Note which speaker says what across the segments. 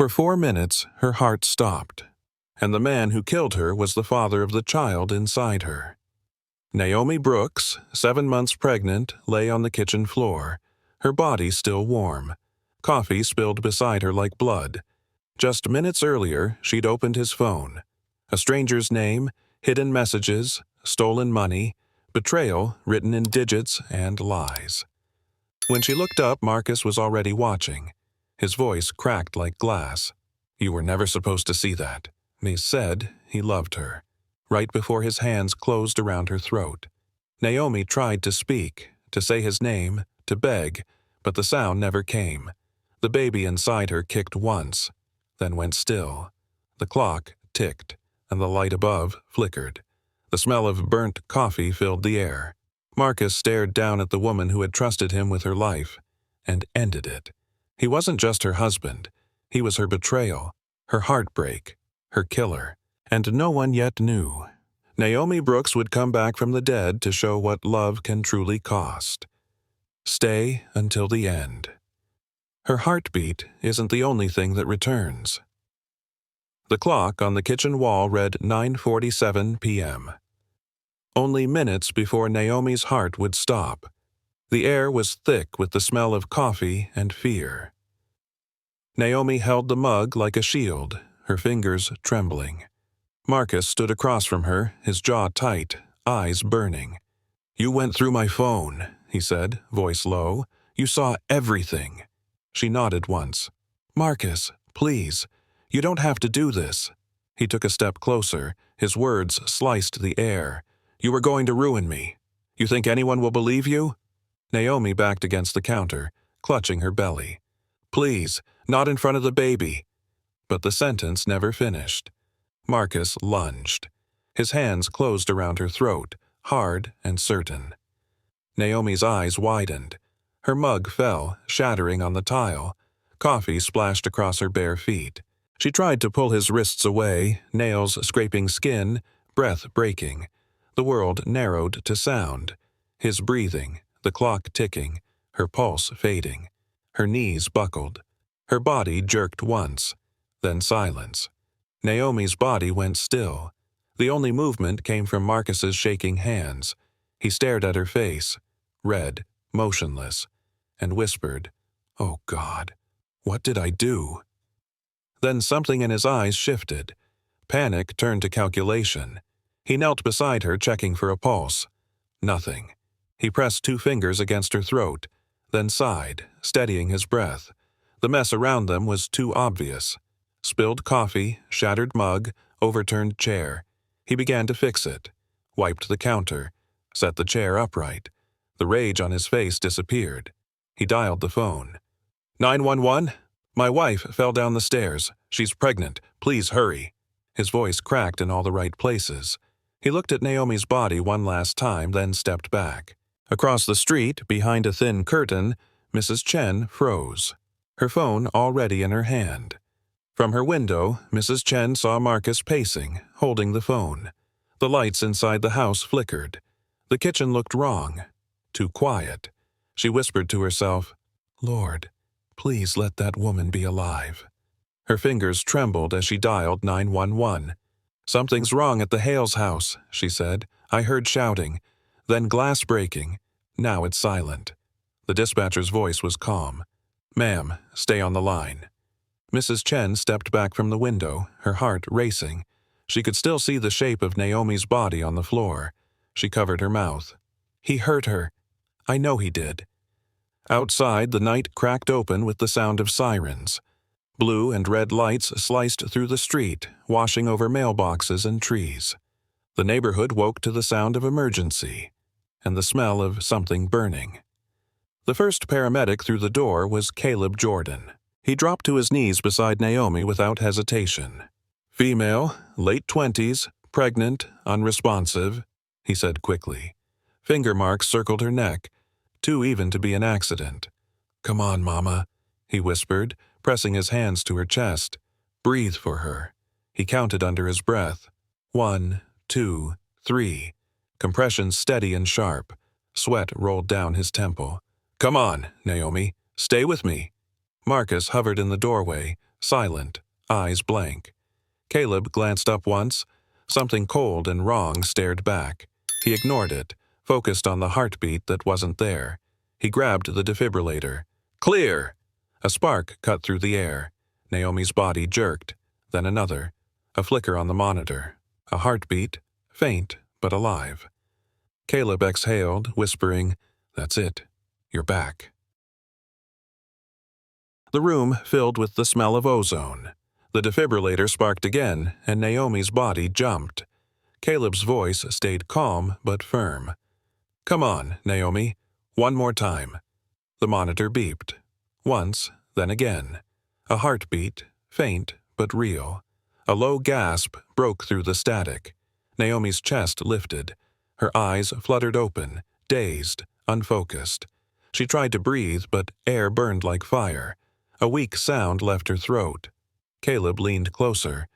Speaker 1: For 4 minutes, her heart stopped, and the man who killed her was the father of the child inside her. Naomi Brooks, 7 months pregnant, lay on the kitchen floor, her body still warm. Coffee spilled beside her like blood. Just minutes earlier, she'd opened his phone. A stranger's name, hidden messages, stolen money, betrayal written in digits and lies. When she looked up, Marcus was already watching. His voice cracked like glass. "You were never supposed to see that." He said he loved her. Right before his hands closed around her throat. Naomi tried to speak, to say his name, to beg, but the sound never came. The baby inside her kicked once, then went still. The clock ticked, and the light above flickered. The smell of burnt coffee filled the air. Marcus stared down at the woman who had trusted him with her life, and ended it. He wasn't just her husband. He was her betrayal, her heartbreak, her killer. And no one yet knew. Naomi Brooks would come back from the dead to show what love can truly cost. Stay until the end. Her heartbeat isn't the only thing that returns. The clock on the kitchen wall read 9:47 p.m. Only minutes before Naomi's heart would stop. The air was thick with the smell of coffee and fear. Naomi held the mug like a shield, her fingers trembling. Marcus stood across from her, his jaw tight, eyes burning. "You went through my phone," he said, voice low. "You saw everything." She nodded once. "Marcus, please, you don't have to do this." He took a step closer, his words sliced the air. "You were going to ruin me. You think anyone will believe you?" Naomi backed against the counter, clutching her belly. "Please, not in front of the baby." But the sentence never finished. Marcus lunged. His hands closed around her throat, hard and certain. Naomi's eyes widened. Her mug fell, shattering on the tile. Coffee splashed across her bare feet. She tried to pull his wrists away, nails scraping skin, breath breaking. The world narrowed to sound. His breathing, the clock ticking, her pulse fading. Her knees buckled. Her body jerked once, then silence. Naomi's body went still. The only movement came from Marcus's shaking hands. He stared at her face, red, motionless, and whispered, "Oh God, what did I do?" Then something in his eyes shifted. Panic turned to calculation. He knelt beside her, checking for a pulse. Nothing. He pressed 2 fingers against her throat, then sighed, steadying his breath. The mess around them was too obvious. Spilled coffee, shattered mug, overturned chair. He began to fix it. Wiped the counter. Set the chair upright. The rage on his face disappeared. He dialed the phone. 911? "My wife fell down the stairs. She's pregnant. Please hurry." His voice cracked in all the right places. He looked at Naomi's body one last time, then stepped back. Across the street, behind a thin curtain, Mrs. Chen froze, her phone already in her hand. From her window, Mrs. Chen saw Marcus pacing, holding the phone. The lights inside the house flickered. The kitchen looked wrong, too quiet. She whispered to herself, "Lord, please let that woman be alive." Her fingers trembled as she dialed 911. "Something's wrong at the Hales house," she said. "I heard shouting, then glass breaking. Now it's silent." The dispatcher's voice was calm. "Ma'am, stay on the line." Mrs. Chen stepped back from the window, her heart racing. She could still see the shape of Naomi's body on the floor. She covered her mouth. "He hurt her. I know he did." Outside, the night cracked open with the sound of sirens. Blue and red lights sliced through the street, washing over mailboxes and trees. The neighborhood woke to the sound of emergency and the smell of something burning. The first paramedic through the door was Caleb Jordan. He dropped to his knees beside Naomi without hesitation. "Female, late 20s, pregnant, unresponsive," he said quickly. Finger marks circled her neck, too even to be an accident. "Come on, Mama," he whispered, pressing his hands to her chest. "Breathe for her." He counted under his breath. 1, 2, 3. Compressions steady and sharp. Sweat rolled down his temple. "Come on, Naomi. Stay with me." Marcus hovered in the doorway, silent, eyes blank. Caleb glanced up once. Something cold and wrong stared back. He ignored it, focused on the heartbeat that wasn't there. He grabbed the defibrillator. Clear! A spark cut through the air. Naomi's body jerked, then another. A flicker on the monitor. A heartbeat, faint but alive. Caleb exhaled, whispering, "That's it. You're back." The room filled with the smell of ozone. The defibrillator sparked again, and Naomi's body jumped. Caleb's voice stayed calm but firm. "Come on, Naomi. One more time." The monitor beeped. Once, then again. A heartbeat, faint but real. A low gasp broke through the static. Naomi's chest lifted. Her eyes fluttered open, dazed, unfocused. She tried to breathe, but air burned like fire. A weak sound left her throat. Caleb leaned closer.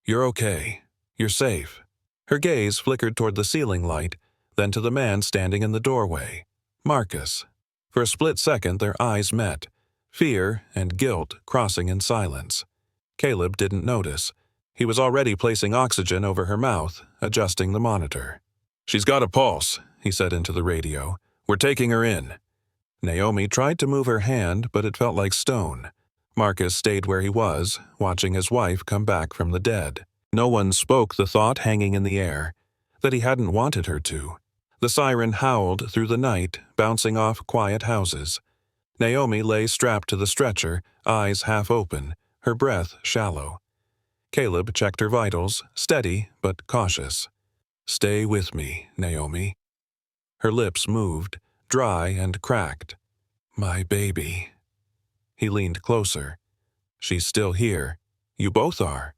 Speaker 1: "You're okay. You're safe." Her gaze flickered toward the ceiling light, then to the man standing in the doorway. Marcus. For a split second their eyes met, fear and guilt crossing in silence. Caleb didn't notice. He was already placing oxygen over her mouth, adjusting the monitor. "She's got a pulse," he said into the radio. "We're taking her in." Naomi tried to move her hand, but it felt like stone. Marcus stayed where he was, watching his wife come back from the dead. No one spoke the thought hanging in the air, that he hadn't wanted her to. The siren howled through the night, bouncing off quiet houses. Naomi lay strapped to the stretcher, eyes half open, her breath shallow. Caleb checked her vitals, steady but cautious. "Stay with me, Naomi." Her lips moved, dry and cracked. "My baby." He leaned closer. "She's still here. You both are."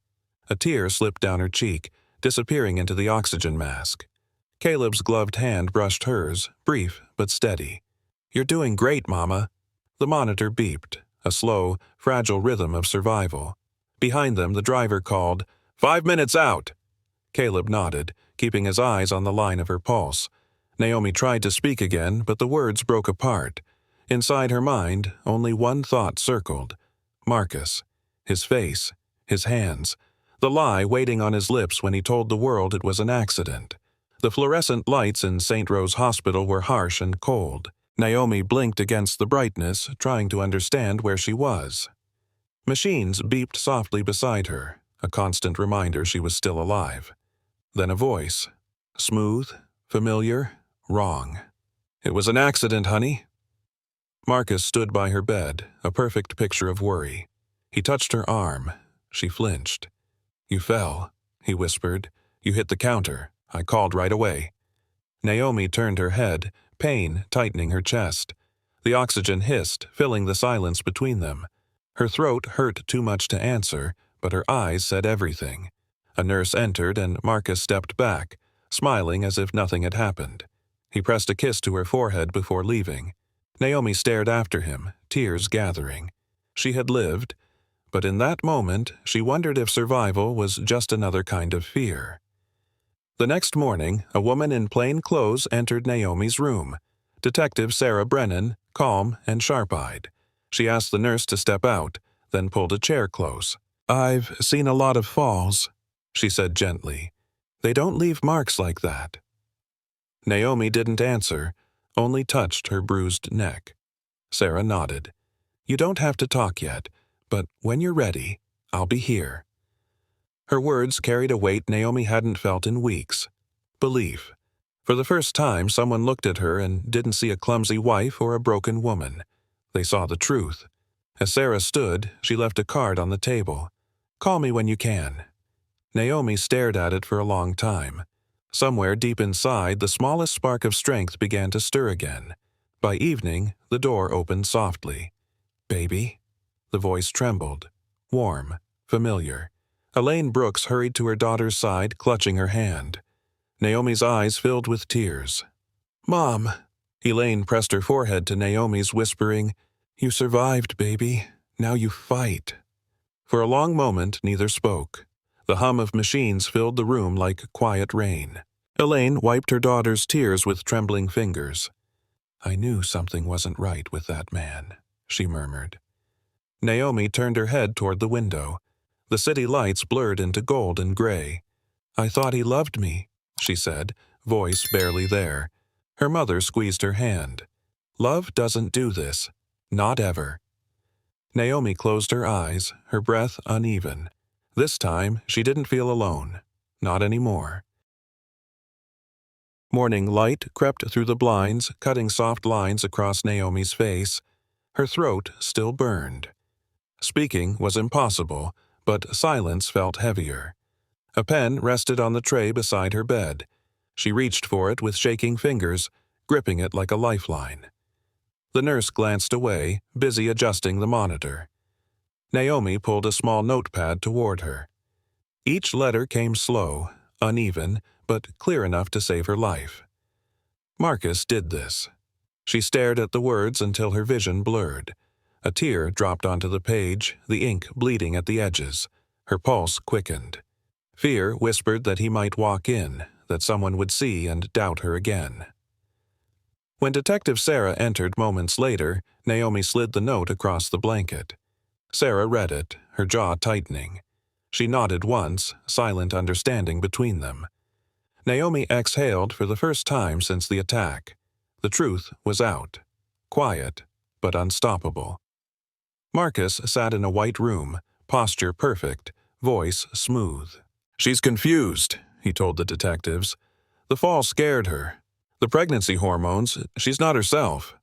Speaker 1: A tear slipped down her cheek, disappearing into the oxygen mask. Caleb's gloved hand brushed hers, brief but steady. "You're doing great, Mama." The monitor beeped, a slow, fragile rhythm of survival. Behind them, the driver called, "5 minutes out." Caleb nodded, keeping his eyes on the line of her pulse. Naomi tried to speak again, but the words broke apart. Inside her mind, only one thought circled. Marcus. His face. His hands. The lie waiting on his lips when he told the world it was an accident. The fluorescent lights in St. Rose Hospital were harsh and cold. Naomi blinked against the brightness, trying to understand where she was. Machines beeped softly beside her, a constant reminder she was still alive. Then a voice. Smooth, familiar, wrong. "It was an accident, honey." Marcus stood by her bed, a perfect picture of worry. He touched her arm. She flinched. "You fell," he whispered. "You hit the counter. I called right away." Naomi turned her head, pain tightening her chest. The oxygen hissed, filling the silence between them. Her throat hurt too much to answer, but her eyes said everything. A nurse entered and Marcus stepped back, smiling as if nothing had happened. He pressed a kiss to her forehead before leaving. Naomi stared after him, tears gathering. She had lived, but in that moment she wondered if survival was just another kind of fear. The next morning, a woman in plain clothes entered Naomi's room. Detective Sarah Brennan, calm and sharp-eyed. She asked the nurse to step out, then pulled a chair close. "I've seen a lot of falls," she said gently. "They don't leave marks like that." Naomi didn't answer, only touched her bruised neck. Sarah nodded. "You don't have to talk yet, but when you're ready, I'll be here." Her words carried a weight Naomi hadn't felt in weeks. Belief. For the first time, someone looked at her and didn't see a clumsy wife or a broken woman. They saw the truth. As Sarah stood, she left a card on the table. "Call me when you can." Naomi stared at it for a long time. Somewhere deep inside, the smallest spark of strength began to stir again. By evening, the door opened softly. "Baby?" The voice trembled. Warm, familiar. Elaine Brooks hurried to her daughter's side, clutching her hand. Naomi's eyes filled with tears. "Mom!" Elaine pressed her forehead to Naomi's, whispering, "You survived, baby. Now you fight." For a long moment, neither spoke. The hum of machines filled the room like quiet rain. Elaine wiped her daughter's tears with trembling fingers. "I knew something wasn't right with that man," she murmured. Naomi turned her head toward the window. The city lights blurred into gold and gray. "I thought he loved me," she said, voice barely there. Her mother squeezed her hand. "Love doesn't do this. Not ever." Naomi closed her eyes, her breath uneven. This time, she didn't feel alone. Not anymore. Morning light crept through the blinds, cutting soft lines across Naomi's face. Her throat still burned. Speaking was impossible, but silence felt heavier. A pen rested on the tray beside her bed. She reached for it with shaking fingers, gripping it like a lifeline. The nurse glanced away, busy adjusting the monitor. Naomi pulled a small notepad toward her. Each letter came slow, uneven, but clear enough to save her life. Marcus did this. She stared at the words until her vision blurred. A tear dropped onto the page, the ink bleeding at the edges. Her pulse quickened. Fear whispered that he might walk in, that someone would see and doubt her again. When Detective Sarah entered moments later, Naomi slid the note across the blanket. Sarah read it, her jaw tightening. She nodded once, silent understanding between them. Naomi exhaled for the first time since the attack. The truth was out. Quiet, but unstoppable. Marcus sat in a white room, posture perfect, voice smooth. "She's confused," he told the detectives. "The fall scared her. The pregnancy hormones, she's not herself."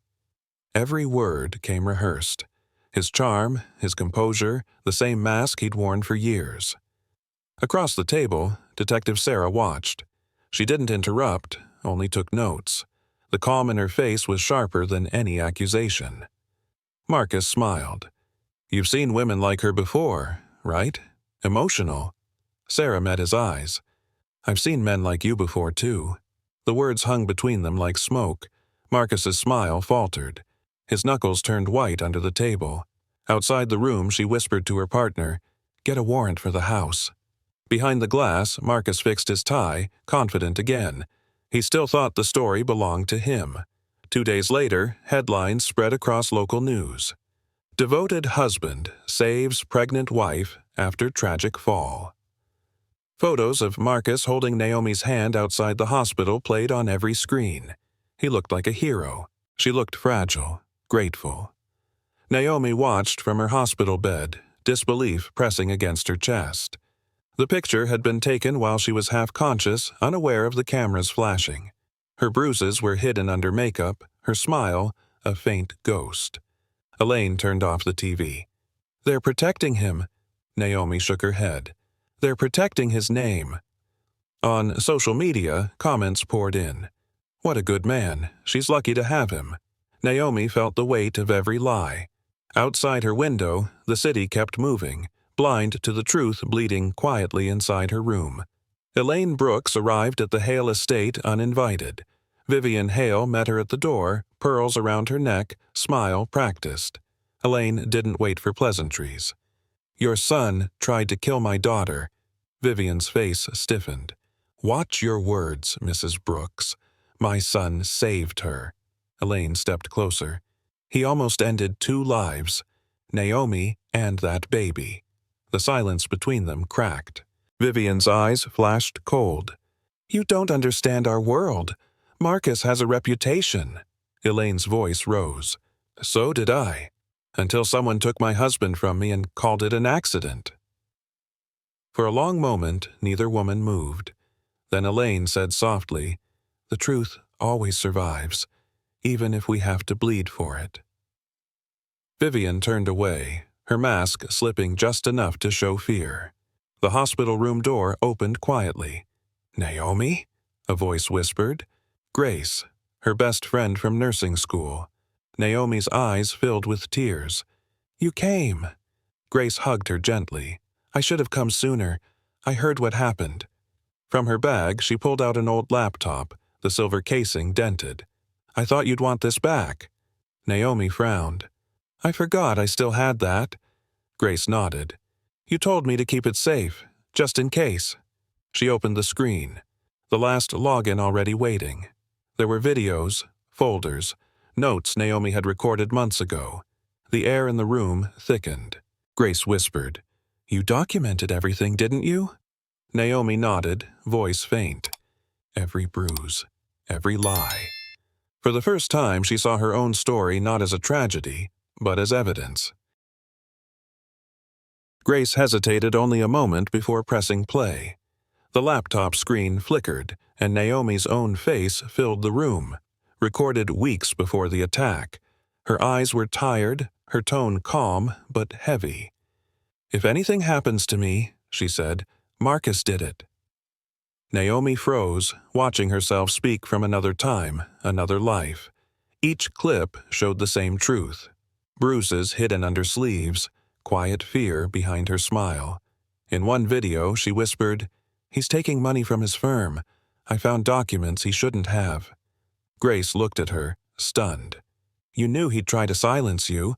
Speaker 1: Every word came rehearsed. His charm, his composure, the same mask he'd worn for years. Across the table, Detective Sarah watched. She didn't interrupt, only took notes. The calm in her face was sharper than any accusation. Marcus smiled. "You've seen women like her before, right? Emotional." Sarah met his eyes. "I've seen men like you before, too." The words hung between them like smoke. Marcus's smile faltered. His knuckles turned white under the table. Outside the room, she whispered to her partner, "Get a warrant for the house." Behind the glass, Marcus fixed his tie, confident again. He still thought the story belonged to him. 2 days later, headlines spread across local news. "Devoted husband saves pregnant wife after tragic fall." Photos of Marcus holding Naomi's hand outside the hospital played on every screen. He looked like a hero. She looked fragile, grateful. Naomi watched from her hospital bed, disbelief pressing against her chest. The picture had been taken while she was half-conscious, unaware of the cameras flashing. Her bruises were hidden under makeup, her smile a faint ghost. Elaine turned off the TV. "They're protecting him." Naomi shook her head. "They're protecting his name." On social media, comments poured in. "What a good man. She's lucky to have him." Naomi felt the weight of every lie. Outside her window, the city kept moving, blind to the truth bleeding quietly inside her room. Elaine Brooks arrived at the Hale estate uninvited. Vivian Hale met her at the door, pearls around her neck, smile practiced. Elaine didn't wait for pleasantries. "Your son tried to kill my daughter." Vivian's face stiffened. "Watch your words, Mrs. Brooks. My son saved her." Elaine stepped closer. "He almost ended 2 lives. Naomi and that baby." The silence between them cracked. Vivian's eyes flashed cold. "You don't understand our world. Marcus has a reputation." Elaine's voice rose. "So did I. Until someone took my husband from me and called it an accident." For a long moment, neither woman moved. Then Elaine said softly, "The truth always survives, even if we have to bleed for it." Vivian turned away, her mask slipping just enough to show fear. The hospital room door opened quietly. "Naomi?" a voice whispered. Grace, her best friend from nursing school. Naomi's eyes filled with tears. "You came." Grace hugged her gently. "I should have come sooner. I heard what happened." From her bag, she pulled out an old laptop, the silver casing dented. "I thought you'd want this back." Naomi frowned. "I forgot I still had that." Grace nodded. "You told me to keep it safe, just in case." She opened the screen. The last login already waiting. There were videos, folders, notes Naomi had recorded months ago. The air in the room thickened. Grace whispered, "You documented everything, didn't you?" Naomi nodded, voice faint. Every bruise, every lie. For the first time, she saw her own story not as a tragedy, but as evidence. Grace hesitated only a moment before pressing play. The laptop screen flickered, and Naomi's own face filled the room, recorded weeks before the attack. Her eyes were tired, her tone calm but heavy. "If anything happens to me," she said, "Marcus did it." Naomi froze, watching herself speak from another time, another life. Each clip showed the same truth. Bruises hidden under sleeves, quiet fear behind her smile. In one video, she whispered, "He's taking money from his firm. I found documents he shouldn't have." Grace looked at her, stunned. "You knew he'd try to silence you."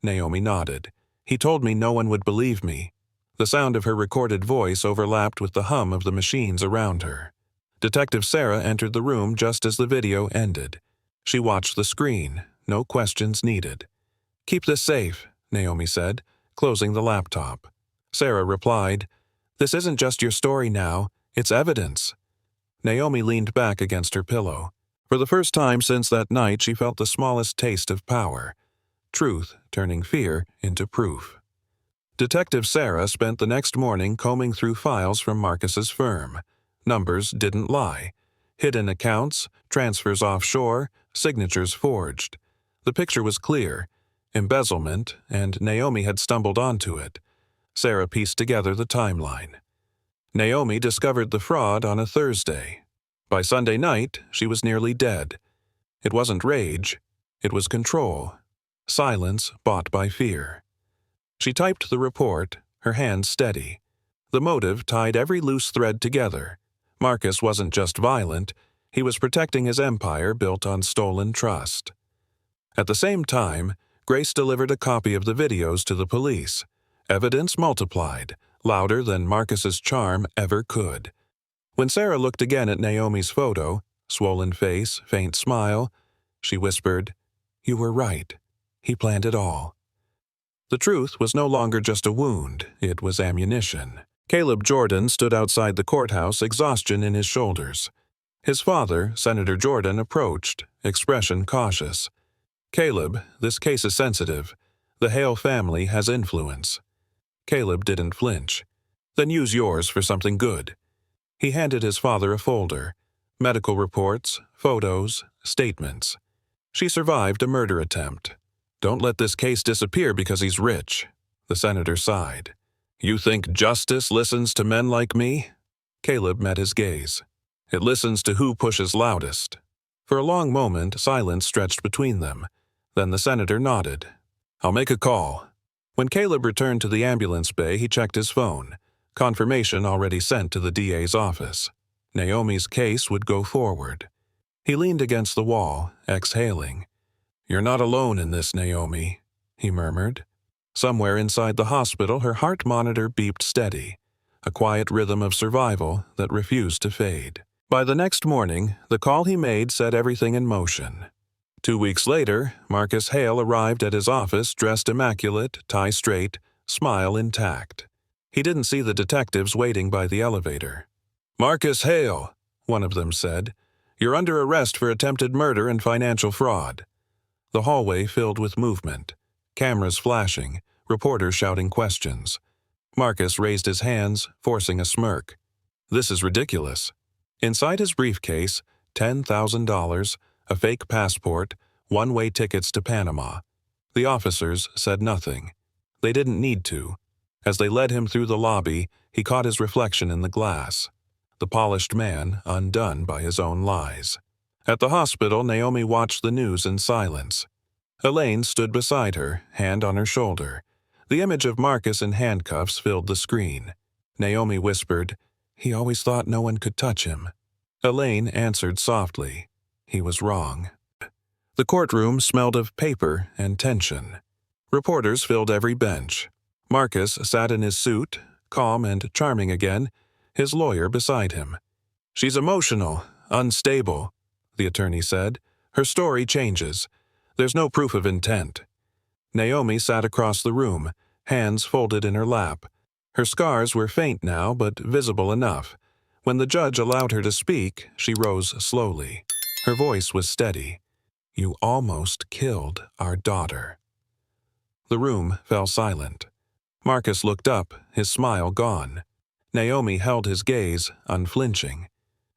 Speaker 1: Naomi nodded. "He told me no one would believe me." The sound of her recorded voice overlapped with the hum of the machines around her. Detective Sarah entered the room just as the video ended. She watched the screen, no questions needed. "Keep this safe," Naomi said, closing the laptop. Sarah replied, "This isn't just your story now, it's evidence." Naomi leaned back against her pillow. For the first time since that night, she felt the smallest taste of power. Truth turning fear into proof. Detective Sarah spent the next morning combing through files from Marcus's firm. Numbers didn't lie. Hidden accounts, transfers offshore, signatures forged. The picture was clear. Embezzlement, and Naomi had stumbled onto it. Sarah pieced together the timeline. Naomi discovered the fraud on a Thursday. By Sunday night, she was nearly dead. It wasn't rage. It was control. Silence bought by fear. She typed the report, her hands steady. The motive tied every loose thread together. Marcus wasn't just violent, he was protecting his empire built on stolen trust. At the same time, Grace delivered a copy of the videos to the police. Evidence multiplied, louder than Marcus's charm ever could. When Sarah looked again at Naomi's photo, swollen face, faint smile, she whispered, "You were right. He planned it all." The truth was no longer just a wound, it was ammunition. Caleb Jordan stood outside the courthouse, exhaustion in his shoulders. His father, Senator Jordan, approached, expression cautious. "Caleb, this case is sensitive. The Hale family has influence." Caleb didn't flinch. "Then use yours for something good." He handed his father a folder. Medical reports, photos, statements. She survived a murder attempt. "Don't let this case disappear because he's rich," the senator sighed. "You think justice listens to men like me?" Caleb met his gaze. "It listens to who pushes loudest." For a long moment, silence stretched between them. Then the senator nodded. "I'll make a call." When Caleb returned to the ambulance bay, he checked his phone. Confirmation already sent to the DA's office. Naomi's case would go forward. He leaned against the wall, exhaling. "You're not alone in this, Naomi," he murmured. Somewhere inside the hospital, her heart monitor beeped steady, a quiet rhythm of survival that refused to fade. By the next morning, the call he made set everything in motion. 2 weeks later, Marcus Hale arrived at his office dressed immaculate, tie straight, smile intact. He didn't see the detectives waiting by the elevator. "Marcus Hale," one of them said, "you're under arrest for attempted murder and financial fraud." The hallway filled with movement, cameras flashing, reporters shouting questions. Marcus raised his hands, forcing a smirk. "This is ridiculous." Inside his briefcase, $10,000, a fake passport, one-way tickets to Panama. The officers said nothing. They didn't need to. As they led him through the lobby, he caught his reflection in the glass. The polished man, undone by his own lies. At the hospital, Naomi watched the news in silence. Elaine stood beside her, hand on her shoulder. The image of Marcus in handcuffs filled the screen. Naomi whispered, "He always thought no one could touch him." Elaine answered softly, "He was wrong." The courtroom smelled of paper and tension. Reporters filled every bench. Marcus sat in his suit, calm and charming again, his lawyer beside him. "She's emotional, unstable," the attorney said. "Her story changes. There's no proof of intent." Naomi sat across the room, hands folded in her lap. Her scars were faint now, but visible enough. When the judge allowed her to speak, she rose slowly. Her voice was steady. "You almost killed our daughter." The room fell silent. Marcus looked up, his smile gone. Naomi held his gaze, unflinching.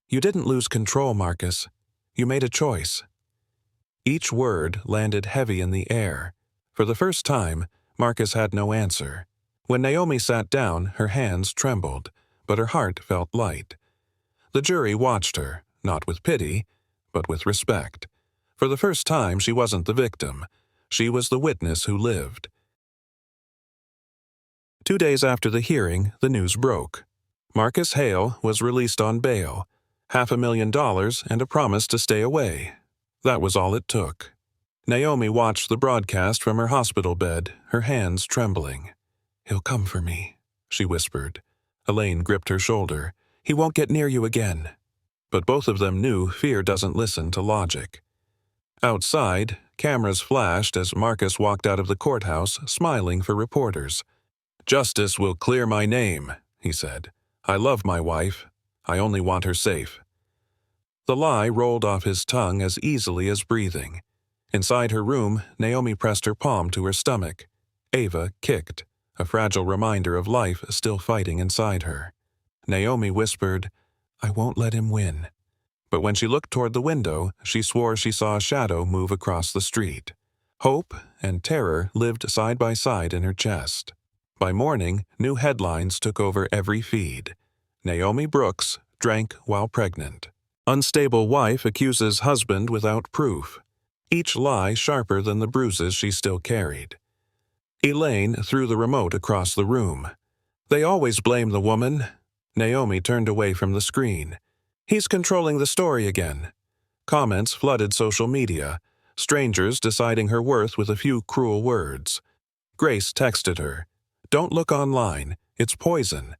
Speaker 1: "You didn't lose control, Marcus. You made a choice." Each word landed heavy in the air. For the first time, Marcus had no answer. When Naomi sat down, her hands trembled, but her heart felt light. The jury watched her, not with pity, but with respect. For the first time, she wasn't the victim. She was the witness who lived. 2 days after the hearing, the news broke. Marcus Hale was released on bail, $500,000 and a promise to stay away. That was all it took. Naomi watched the broadcast from her hospital bed, her hands trembling. "He'll come for me," she whispered. Elaine gripped her shoulder. "He won't get near you again." But both of them knew fear doesn't listen to logic. Outside, cameras flashed as Marcus walked out of the courthouse, smiling for reporters. "Justice will clear my name," he said. "I love my wife. I only want her safe." The lie rolled off his tongue as easily as breathing. Inside her room, Naomi pressed her palm to her stomach. Ava kicked, a fragile reminder of life still fighting inside her. Naomi whispered, "I won't let him win." But when she looked toward the window, she swore she saw a shadow move across the street. Hope and terror lived side by side in her chest. By morning, new headlines took over every feed. Naomi Brooks drank while pregnant. Unstable wife accuses husband without proof. Each lie sharper than the bruises she still carried. Elaine threw the remote across the room. "They always blame the woman." Naomi turned away from the screen. "He's controlling the story again." Comments flooded social media, strangers deciding her worth with a few cruel words. Grace texted her, "Don't look online, it's poison."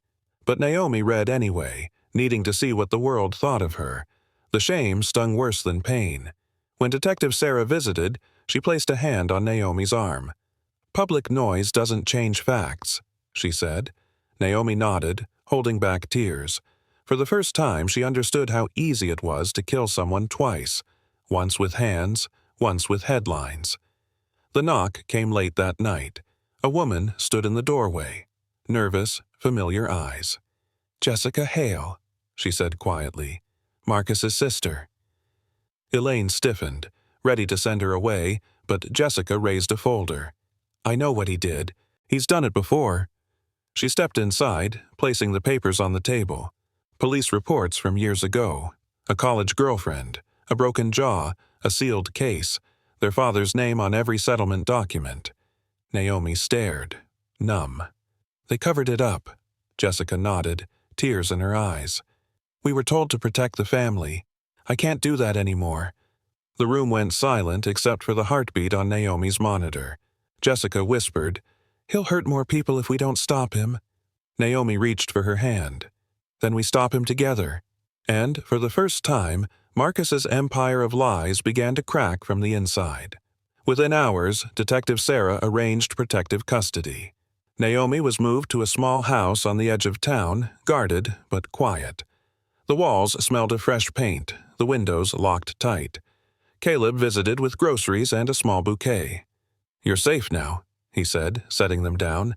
Speaker 1: But Naomi read anyway, needing to see what the world thought of her. The shame stung worse than pain. When Detective Sarah visited, she placed a hand on Naomi's arm. "Public noise doesn't change facts," she said. Naomi nodded, holding back tears. For the first time, she understood how easy it was to kill someone twice, once with hands, once with headlines. The knock came late that night. A woman stood in the doorway. Nervous, familiar eyes. "Jessica Hale," she said quietly. "Marcus's sister." Elaine stiffened, ready to send her away, but Jessica raised a folder. "I know what he did. He's done it before." She stepped inside, placing the papers on the table. Police reports from years ago. A college girlfriend, a broken jaw, a sealed case, their father's name on every settlement document. Naomi stared, numb. "They covered it up." Jessica nodded, tears in her eyes. "We were told to protect the family. I can't do that anymore." The room went silent except for the heartbeat on Naomi's monitor. Jessica whispered, "He'll hurt more people if we don't stop him." Naomi reached for her hand. "Then we stop him together." And, for the first time, Marcus's empire of lies began to crack from the inside. Within hours, Detective Sarah arranged protective custody. Naomi was moved to a small house on the edge of town, guarded but quiet. The walls smelled of fresh paint, the windows locked tight. Caleb visited with groceries and a small bouquet. "You're safe now," he said, setting them down.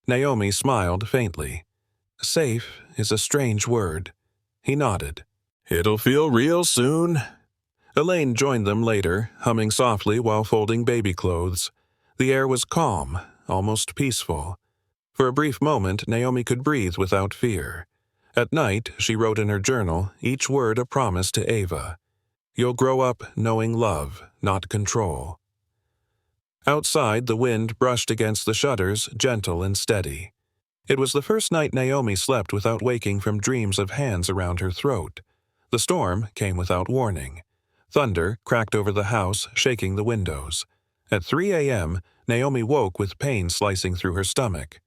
Speaker 1: Naomi smiled faintly. "Safe is a strange word." He nodded. "It'll feel real soon." Elaine joined them later, humming softly while folding baby clothes. The air was calm, almost peaceful. For a brief moment, Naomi could breathe without fear. At night, she wrote in her journal, each word a promise to Ava. "You'll grow up knowing love, not control." Outside, the wind brushed against the shutters, gentle and steady. It was the first night Naomi slept without waking from dreams of hands around her throat. The storm came without warning. Thunder cracked over the house, shaking the windows. At 3 a.m., Naomi woke with pain slicing through her stomach.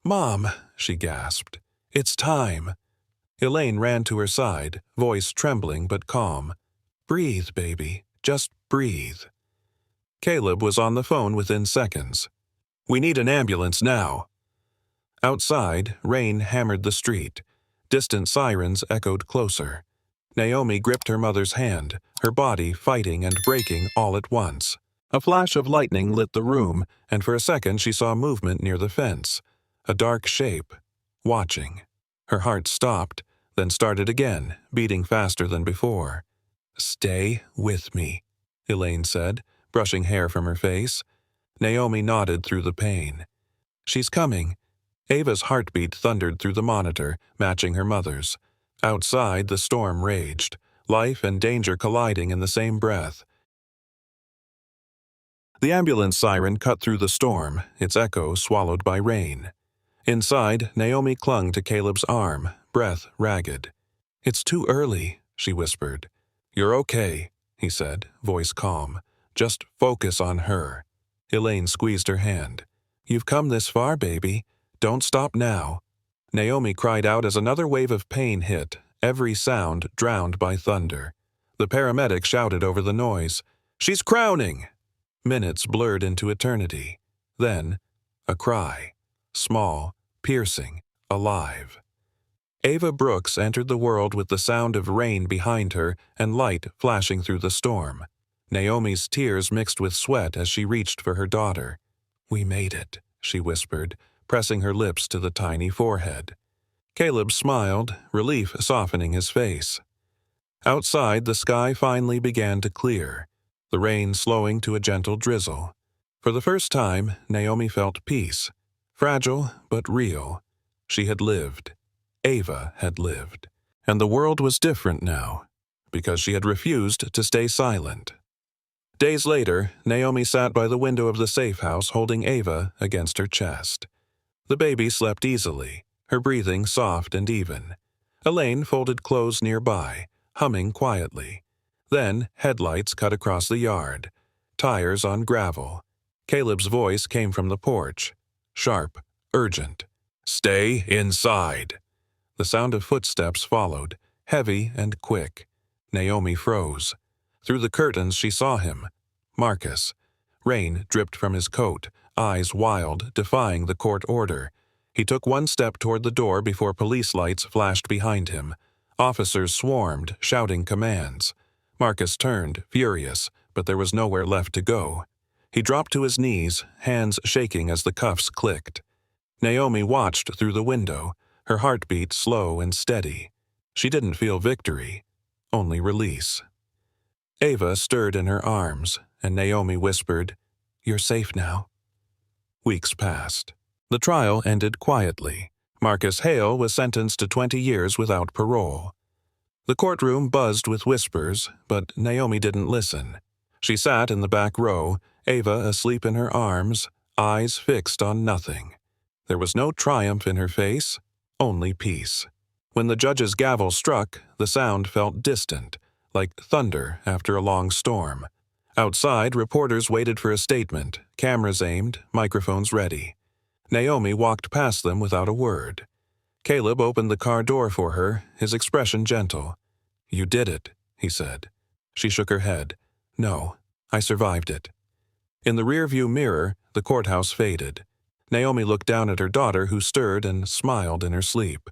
Speaker 1: "Mom," she gasped. "It's time." Elaine ran to her side, voice trembling but calm. "Breathe, baby. Just breathe." Caleb was on the phone within seconds. "We need an ambulance now." Outside, rain hammered the street. Distant sirens echoed closer. Naomi gripped her mother's hand, her body fighting and breaking all at once. A flash of lightning lit the room, and for a second she saw movement near the fence. A dark shape, watching. Her heart stopped, then started again, beating faster than before. "Stay with me," Elaine said, brushing hair from her face. Naomi nodded through the pain. "She's coming." Ava's heartbeat thundered through the monitor, matching her mother's. Outside, the storm raged, life and danger colliding in the same breath. The ambulance siren cut through the storm, its echo swallowed by rain. Inside, Naomi clung to Caleb's arm, breath ragged. "It's too early," she whispered. "You're okay," he said, voice calm. "Just focus on her." Elaine squeezed her hand. "You've come this far, baby. Don't stop now." Naomi cried out as another wave of pain hit, every sound drowned by thunder. The paramedic shouted over the noise, "She's crowning!" Minutes blurred into eternity. Then, a cry. Small, piercing, alive. Ava Brooks entered the world with the sound of rain behind her and light flashing through the storm. Naomi's tears mixed with sweat as she reached for her daughter. "We made it," she whispered, pressing her lips to the tiny forehead. Caleb smiled, relief softening his face. Outside, the sky finally began to clear, the rain slowing to a gentle drizzle. For the first time, Naomi felt peace. Fragile, but real. She had lived. Ava had lived. And the world was different now, because she had refused to stay silent. Days later, Naomi sat by the window of the safe house holding Ava against her chest. The baby slept easily, her breathing soft and even. Elaine folded clothes nearby, humming quietly. Then headlights cut across the yard, tires on gravel. Caleb's voice came from the porch, sharp, urgent. "Stay inside." The sound of footsteps followed, heavy and quick. Naomi froze. Through the curtains she saw him. Marcus. Rain dripped from his coat, eyes wild, defying the court order. He took one step toward the door before police lights flashed behind him. Officers swarmed, shouting commands. Marcus turned, furious, but there was nowhere left to go. He dropped to his knees, hands shaking as the cuffs clicked. Naomi watched through the window, her heartbeat slow and steady. She didn't feel victory, only release. Ava stirred in her arms, and Naomi whispered, "You're safe now." Weeks passed. The trial ended quietly. Marcus Hale was sentenced to 20 years without parole. The courtroom buzzed with whispers, but Naomi didn't listen. She sat in the back row, Ava asleep in her arms, eyes fixed on nothing. There was no triumph in her face, only peace. When the judge's gavel struck, the sound felt distant, like thunder after a long storm. Outside, reporters waited for a statement, cameras aimed, microphones ready. Naomi walked past them without a word. Caleb opened the car door for her, his expression gentle. "You did it," he said. She shook her head. "No, I survived it." In the rearview mirror, the courthouse faded. Naomi looked down at her daughter, who stirred and smiled in her sleep.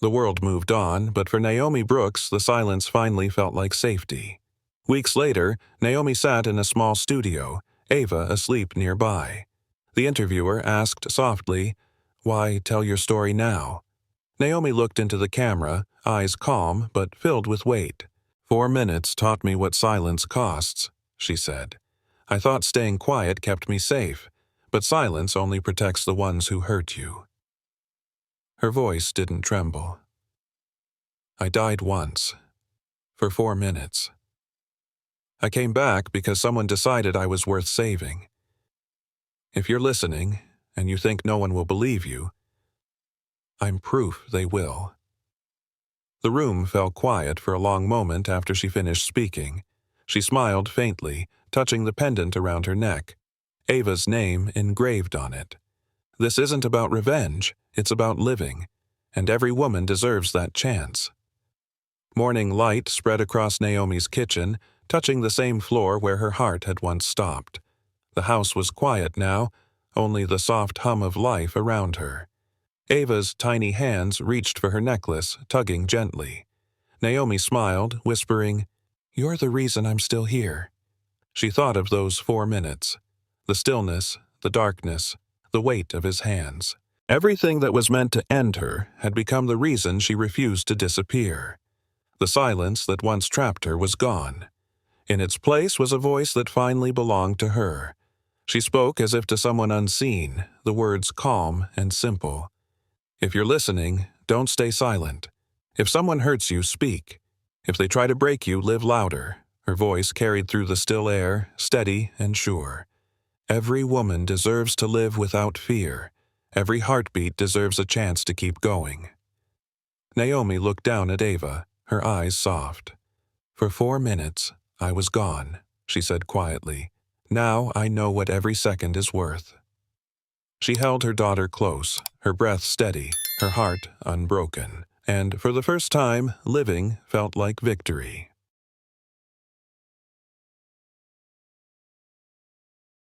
Speaker 1: The world moved on, but for Naomi Brooks, the silence finally felt like safety. Weeks later, Naomi sat in a small studio, Ava asleep nearby. The interviewer asked softly, "Why tell your story now?" Naomi looked into the camera, eyes calm but filled with weight. 4 minutes taught me what silence costs," she said. "I thought staying quiet kept me safe, but silence only protects the ones who hurt you." Her voice didn't tremble. "I died once, for 4 minutes. I came back because someone decided I was worth saving. If you're listening, and you think no one will believe you, I'm proof they will." The room fell quiet for a long moment after she finished speaking. She smiled faintly, touching the pendant around her neck, Ava's name engraved on it. "This isn't about revenge, it's about living, and every woman deserves that chance." Morning light spread across Naomi's kitchen, touching the same floor where her heart had once stopped. The house was quiet now, only the soft hum of life around her. Ava's tiny hands reached for her necklace, tugging gently. Naomi smiled, whispering, "You're the reason I'm still here." She thought of those 4 minutes. The stillness, the darkness, the weight of his hands. Everything that was meant to end her had become the reason she refused to disappear. The silence that once trapped her was gone. In its place was a voice that finally belonged to her. She spoke as if to someone unseen, the words calm and simple. "If you're listening, don't stay silent. If someone hurts you, speak. If they try to break you, live louder." Her voice carried through the still air, steady and sure. Every woman deserves to live without fear. Every heartbeat deserves a chance to keep going. Naomi looked down at Ava, her eyes soft. "For 4 minutes, I was gone," she said quietly. "Now I know what every second is worth." She held her daughter close, her breath steady, her heart unbroken, and for the first time, living felt like victory.